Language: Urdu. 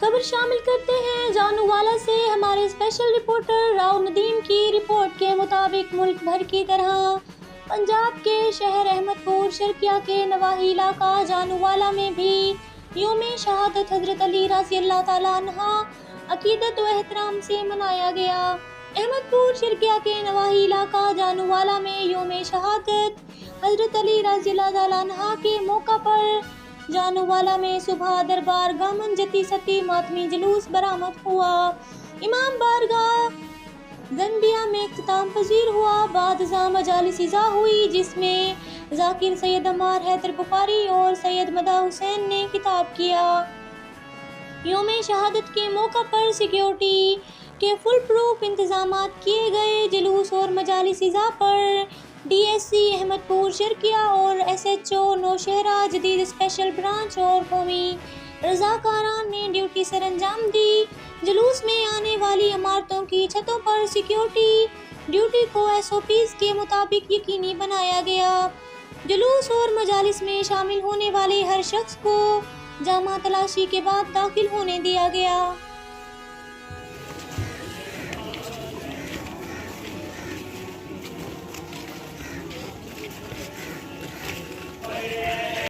خبر شامل کرتے ہیں جانوالا سے ہمارے اسپیشل رپورٹر راؤ ندیم کی رپورٹ کے مطابق ملک بھر کی طرح پنجاب کے شہر احمد پور شرقیہ کے نواحی علاقہ جانوالا میں بھی یوم شہادت حضرت علی رضی اللہ تعالیٰ عنہ عقیدت و احترام سے منایا گیا۔ احمد پور شرقیہ کے نواحی علاقہ جانوالا میں یوم شہادت حضرت علی رضی اللہ تعالیٰ عنہ کے موقع پر جانوالا میں صبح دربار گاہ منجتی ستی ماتمی جلوس برآمد ہوا۔ امام بارگاہ زنبیہ میں اختتام پذیر ہوا۔ بعد ازاں مجالس اذاں ہوئی جس میں ذاکر سید عمار حیدر بخاری اور سید مدح حسین نے خطاب کیا۔ یوم شہادت کے موقع پر سیکیورٹی کے فل پروف انتظامات کیے گئے۔ جلوس اور مجالس اذاں پر ڈی ایس سی احمد پور شرقیہ اور ایس ایچ او نوشہرہ جدید اسپیشل برانچ اور قومی رضاکاران نے ڈیوٹی سر انجام دی۔ جلوس میں آنے والی عمارتوں کی چھتوں پر سیکیورٹی ڈیوٹی کو ایس او پیز کے مطابق یقینی بنایا گیا۔ جلوس اور مجالس میں شامل ہونے والے ہر شخص کو جامہ تلاشی کے بعد داخل ہونے دیا گیا۔